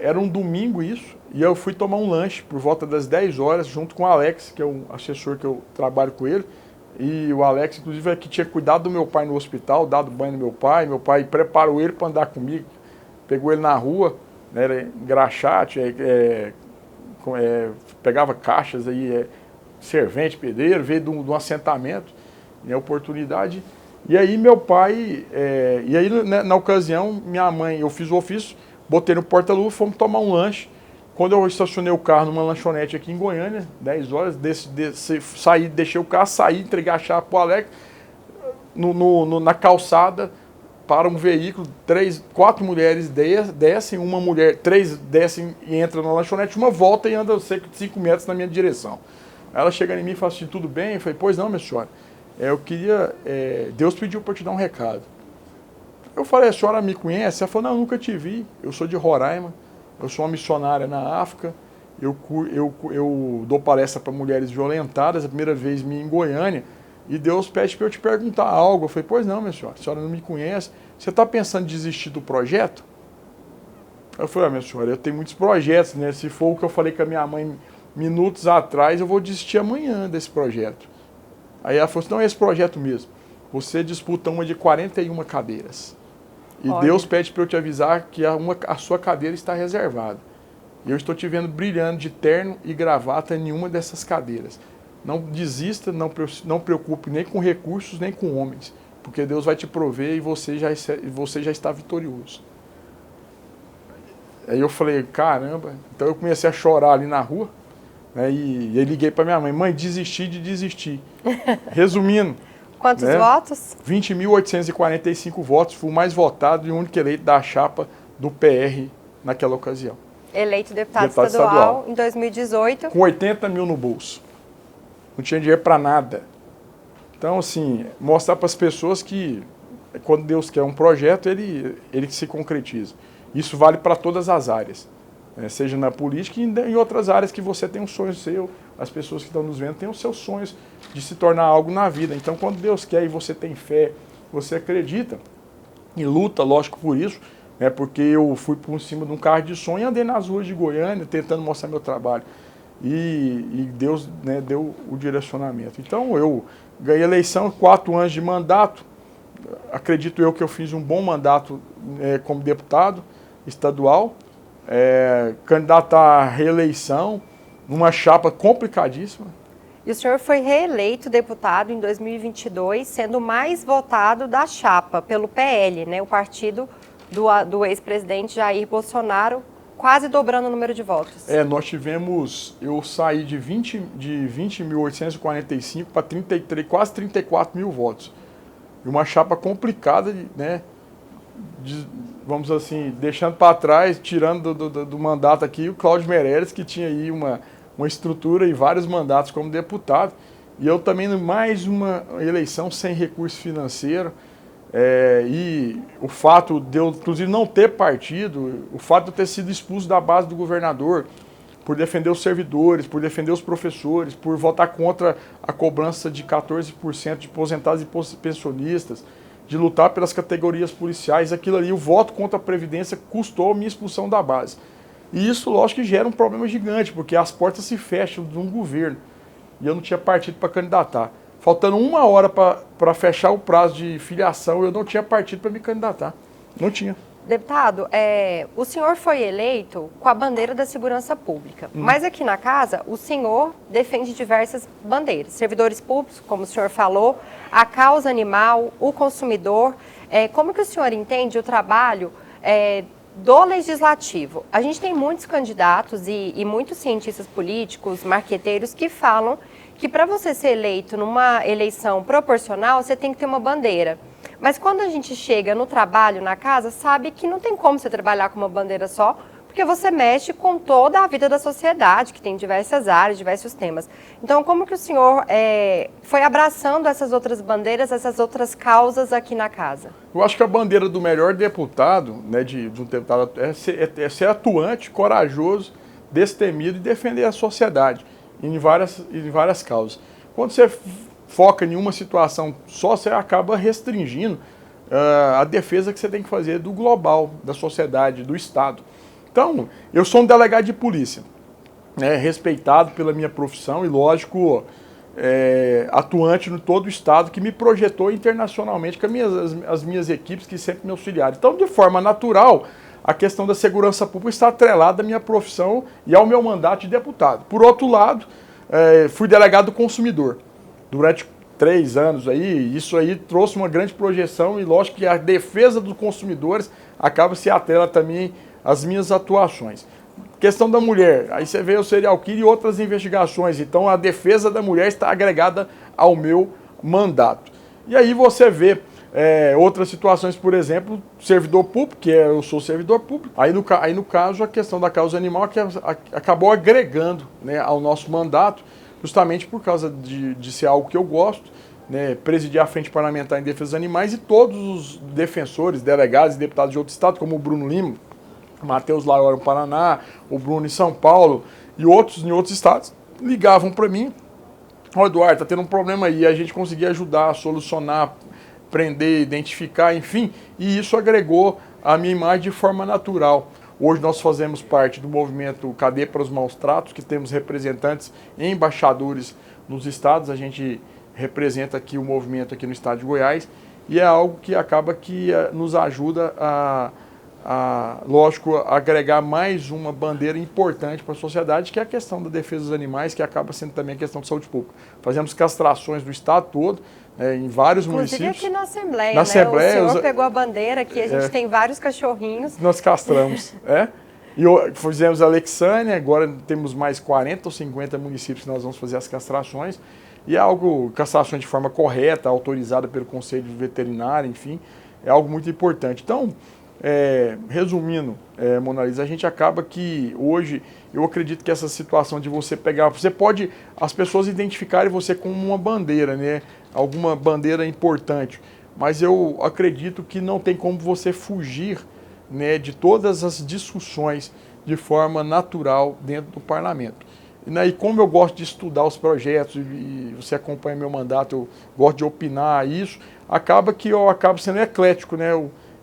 era um domingo isso, e eu fui tomar um lanche por volta das 10 horas, junto com o Alex, que é o assessor que eu trabalho com ele, e o Alex, inclusive, é que tinha cuidado do meu pai no hospital, dado banho no meu pai preparou ele para andar comigo, pegou ele na rua, né, era engraxate, pegava caixas aí, servente, pedreiro, veio de um assentamento, em oportunidade. E aí meu pai, e aí na ocasião, minha mãe, eu fiz o ofício, botei no porta-luva, fomos tomar um lanche. Quando eu estacionei o carro numa lanchonete aqui em Goiânia, 10 horas, saí, deixei o carro, saí, entreguei a chave pro Alex, na calçada, para um veículo, 4 mulheres descem, uma mulher, 3 descem e entram na lanchonete, uma volta e anda cerca de 5 metros na minha direção. Ela chega em mim e fala assim, tudo bem? Eu falei, pois não, minha senhora, eu queria, Deus pediu para eu te dar um recado. Eu falei, a senhora me conhece? Ela falou, não, eu nunca te vi, eu sou de Roraima, eu sou uma missionária na África, eu dou palestra para mulheres violentadas, a primeira vez minha em Goiânia, e Deus pede para eu te perguntar algo. Eu falei, pois não, minha senhora, a senhora não me conhece, você está pensando em desistir do projeto? Eu falei, minha senhora, eu tenho muitos projetos, né? Se for o que eu falei com a minha mãe minutos atrás, eu vou desistir amanhã desse projeto. Aí ela falou assim, não é esse projeto mesmo, você disputa uma de 41 cadeiras. E olha, Deus pede para eu te avisar que a sua cadeira está reservada. E eu estou te vendo brilhando de terno e gravata em nenhuma dessas cadeiras. Não desista, não preocupe nem com recursos, nem com homens, porque Deus vai te prover e você já está vitorioso. Aí eu falei, caramba, então eu comecei a chorar ali na rua, né, e eu liguei para minha mãe, mãe, desisti de desistir. Resumindo... Quantos votos? 20.845 votos, fui o mais votado e o único eleito da chapa do PR naquela ocasião. Eleito deputado estadual em 2018. Com 80 mil no bolso. Não tinha dinheiro para nada. Então, assim, mostrar para as pessoas que quando Deus quer um projeto, ele se concretiza. Isso vale para todas as áreas, né? Seja na política e em outras áreas que você tem um sonho seu, as pessoas que estão nos vendo têm os seus sonhos de se tornar algo na vida. Então, quando Deus quer e você tem fé, você acredita e luta, lógico, por isso, né? Porque eu fui por cima de um carro de som e andei nas ruas de Goiânia tentando mostrar meu trabalho. E Deus, né, deu o direcionamento. Então, eu ganhei a eleição, 4 anos de mandato. Acredito eu que eu fiz um bom mandato como deputado estadual, candidato à reeleição, numa chapa complicadíssima. E o senhor foi reeleito deputado em 2022, sendo o mais votado da chapa pelo PL, né, o partido do ex-presidente Jair Bolsonaro, quase dobrando o número de votos. Nós tivemos, eu saí de 20.845 para quase 34 mil votos. E uma chapa complicada, né, vamos assim, deixando para trás, tirando do mandato aqui, o Cláudio Meirelles, que tinha aí uma estrutura e vários mandatos como deputado, e eu também mais uma eleição sem recurso financeiro, e o fato de eu, inclusive, não ter partido, o fato de eu ter sido expulso da base do governador, por defender os servidores, por defender os professores, por votar contra a cobrança de 14% de aposentados e pensionistas, de lutar pelas categorias policiais, aquilo ali, o voto contra a Previdência custou a minha expulsão da base. E isso, lógico, que gera um problema gigante, porque as portas se fecham de um governo. E eu não tinha partido para candidatar. Faltando 1 hora para fechar o prazo de filiação, eu não tinha partido para me candidatar. Não tinha. Deputado, o senhor foi eleito com a bandeira da segurança pública. Mas aqui na casa, o senhor defende diversas bandeiras. Servidores públicos, como o senhor falou, a causa animal, o consumidor. como que o senhor entende o trabalho do legislativo? A gente tem muitos candidatos e muitos cientistas políticos, marqueteiros, que falam que para você ser eleito numa eleição proporcional, você tem que ter uma bandeira. Mas quando a gente chega no trabalho, na casa, sabe que não tem como você trabalhar com uma bandeira só, porque você mexe com toda a vida da sociedade, que tem diversas áreas, diversos temas. Então, como que o senhor foi abraçando essas outras bandeiras, essas outras causas aqui na casa? Eu acho que a bandeira do melhor deputado, né, de um deputado, é ser atuante, corajoso, destemido e defender a sociedade em várias causas. Quando você foca em uma situação só, você acaba restringindo a defesa que você tem que fazer do global, da sociedade, do Estado. Então, eu sou um delegado de polícia, né, respeitado pela minha profissão e, lógico, atuante em todo o Estado, que me projetou internacionalmente com as minhas equipes que sempre me auxiliaram. Então, de forma natural, a questão da segurança pública está atrelada à minha profissão e ao meu mandato de deputado. Por outro lado, fui delegado do consumidor durante 3 anos aí, isso aí trouxe uma grande projeção e, lógico, que a defesa dos consumidores acaba se atrela também às minhas atuações. Questão da mulher, aí você vê o serial killer e outras investigações, então a defesa da mulher está agregada ao meu mandato. E aí você vê outras situações, por exemplo, servidor público, que eu sou servidor público, aí no caso a questão da causa animal que acabou agregando, né, ao nosso mandato, justamente por causa de ser algo que eu gosto, né, presidir a Frente Parlamentar em Defesa dos Animais, e todos os defensores, delegados e deputados de outro estado, como o Bruno Lima, Matheus Laior no Paraná, o Bruno em São Paulo e outros em outros estados, ligavam para mim: ó, Eduardo, tá tendo um problema aí, a gente conseguia ajudar a solucionar, prender, identificar, enfim, e isso agregou a minha imagem de forma natural. Hoje nós fazemos parte do movimento Cadeia para os Maus Tratos, que temos representantes e embaixadores nos estados, a gente representa aqui o movimento aqui no estado de Goiás, e é algo que acaba que nos ajuda lógico, agregar mais uma bandeira importante para a sociedade, que é a questão da defesa dos animais, que acaba sendo também a questão de saúde pública. Fazemos castrações do estado todo, em vários municípios. Inclusive aqui na Assembleia, na Assembleia, o senhor pegou a bandeira aqui, a gente tem vários cachorrinhos. Nós castramos, E fizemos a Lexânia, agora temos mais 40 ou 50 municípios que nós vamos fazer as castrações, e é algo, castrações de forma correta, autorizada pelo Conselho Veterinário, enfim, é algo muito importante. Então, resumindo, Mona Lisa, a gente acaba que hoje, eu acredito que essa situação de você pegar, você pode, as pessoas identificarem você como uma bandeira, né? Alguma bandeira importante, mas eu acredito que não tem como você fugir, né, de todas as discussões de forma natural dentro do parlamento. E como eu gosto de estudar os projetos, e você acompanha meu mandato, eu gosto de opinar isso, acaba que eu acabo sendo eclético, né?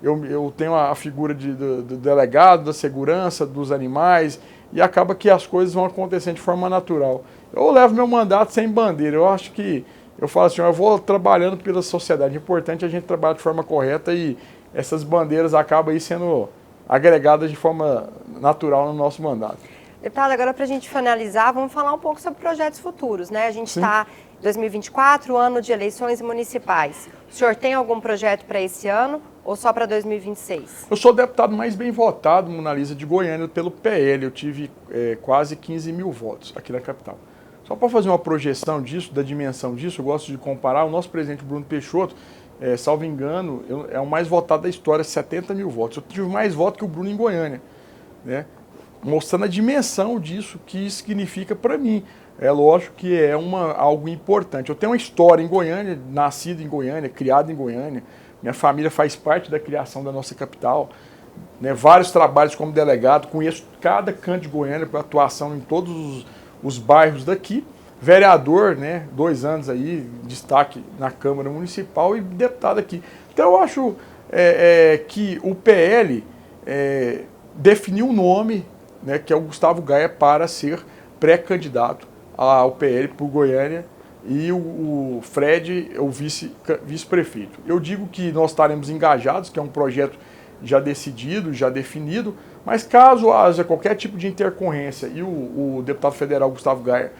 Eu tenho a figura do delegado, da segurança, dos animais, e acaba que as coisas vão acontecendo de forma natural. Eu levo meu mandato sem bandeira, eu acho que, eu falo assim, eu vou trabalhando pela sociedade, é importante a gente trabalhar de forma correta e essas bandeiras acabam aí sendo agregadas de forma natural no nosso mandato. Deputado, agora para a gente finalizar, vamos falar um pouco sobre projetos futuros, né? A gente está em 2024, ano de eleições municipais. O senhor tem algum projeto para esse ano ou só para 2026? Eu sou o deputado mais bem votado, Mona Lisa, de Goiânia pelo PL. Eu tive quase 15 mil votos aqui na capital. Só para fazer uma projeção disso, da dimensão disso, eu gosto de comparar o nosso presidente Bruno Peixoto, salvo engano, é o mais votado da história, 70 mil votos. Eu tive mais votos que o Bruno em Goiânia, né? Mostrando a dimensão disso, que isso significa para mim. É lógico que é algo importante. Eu tenho uma história em Goiânia, nascido em Goiânia, criado em Goiânia. Minha família faz parte da criação da nossa capital, né? Vários trabalhos como delegado, conheço cada canto de Goiânia para atuação em todos os bairros daqui. Vereador, né? 2 anos aí, destaque na Câmara Municipal e deputado aqui. Então eu acho que o PL definiu um nome, né, que é o Gustavo Gaia, para ser pré-candidato ao PL por Goiânia, e o Fred é o vice-prefeito. Eu digo que nós estaremos engajados, que é um projeto já decidido, já definido, mas caso haja qualquer tipo de intercorrência e o deputado federal Gustavo Gaia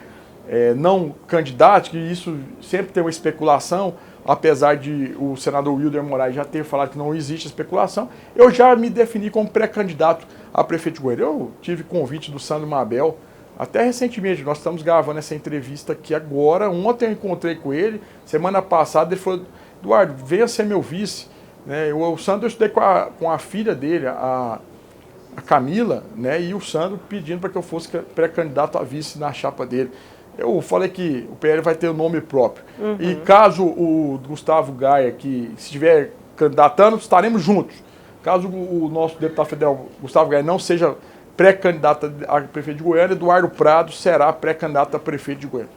não candidato, que isso sempre tem uma especulação, apesar de o senador Wilder Moraes já ter falado que não existe especulação, eu já me defini como pré-candidato a prefeito de Goiânia. Eu tive convite do Sandro Mabel, até recentemente, nós estamos gravando essa entrevista aqui agora. Ontem eu encontrei com ele, semana passada ele falou: Eduardo, venha ser meu vice. Né? O Sandro, eu estudei com a filha dele, a Camila, né? E o Sandro pedindo para que eu fosse pré-candidato a vice na chapa dele. Eu falei que o PL vai ter o nome próprio. E caso o Gustavo Gaia, que se estiver candidatando, estaremos juntos. Caso o nosso deputado federal, Gustavo Gaia, não seja pré-candidato a prefeito de Goiânia, Eduardo Prado será pré-candidato a prefeito de Goiânia.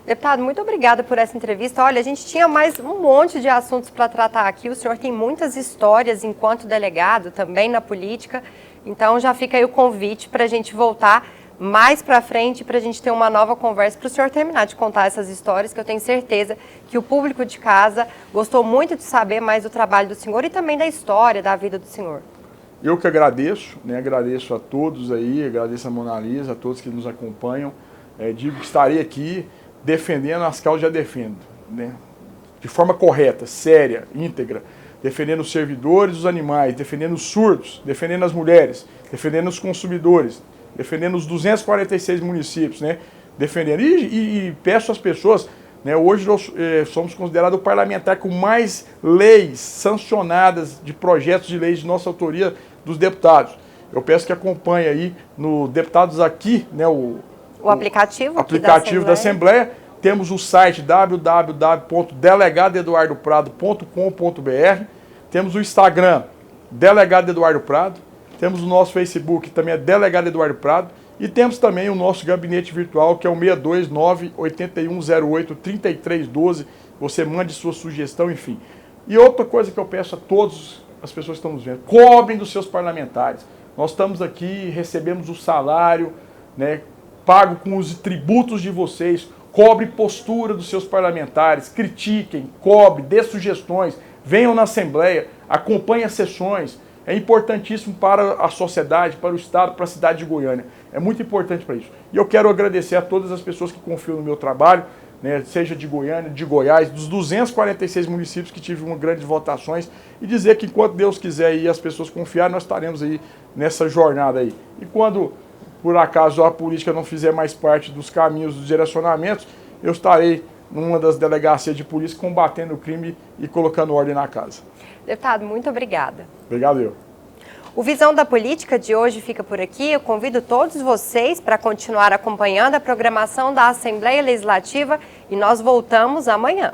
Deputado, muito obrigada por essa entrevista. Olha, a gente tinha mais um monte de assuntos para tratar aqui. O senhor tem muitas histórias enquanto delegado, também na política. Então já fica aí o convite para a gente voltar mais para frente, para a gente ter uma nova conversa, para o senhor terminar de contar essas histórias, que eu tenho certeza que o público de casa gostou muito de saber mais do trabalho do senhor e também da história, da vida do senhor. Eu que agradeço, né? Agradeço a todos aí, agradeço a Mona Lisa, a todos que nos acompanham. Digo que estarei aqui defendendo as causas que já defendo, né? De forma correta, séria, íntegra, defendendo os servidores, os animais, defendendo os surdos, defendendo as mulheres, defendendo os consumidores, defendendo os 246 municípios, né? Defendendo. E peço às pessoas, né? Hoje nós somos considerados o parlamentar com mais leis sancionadas de projetos de leis de nossa autoria dos deputados. Eu peço que acompanhe aí no Deputados Aqui, né? O aplicativo da Assembleia. Temos o site www.delegadoeduardoprado.com.br. Temos o Instagram, Delegado Eduardo Prado. Temos o nosso Facebook, que também é Delegado Eduardo Prado. E temos também o nosso gabinete virtual, que é o 629-8108-3312. Você mande sua sugestão, enfim. E outra coisa que eu peço a todas as pessoas que estão nos vendo: cobrem dos seus parlamentares. Nós estamos aqui, recebemos o salário, né, pago com os tributos de vocês. Cobre postura dos seus parlamentares, critiquem, cobre, dê sugestões, venham na Assembleia, acompanhem as sessões. É importantíssimo para a sociedade, para o Estado, para a cidade de Goiânia. É muito importante para isso. E eu quero agradecer a todas as pessoas que confiam no meu trabalho, né, seja de Goiânia, de Goiás, dos 246 municípios que tiveram grandes votações, e dizer que enquanto Deus quiser e as pessoas confiarem, nós estaremos aí nessa jornada aí. E quando por acaso a política não fizer mais parte dos caminhos, dos direcionamentos, eu estarei numa das delegacias de polícia combatendo o crime e colocando ordem na casa. Deputado, muito obrigada. Obrigado eu. O Visão da Política de hoje fica por aqui. Eu convido todos vocês para continuar acompanhando a programação da Assembleia Legislativa e nós voltamos amanhã.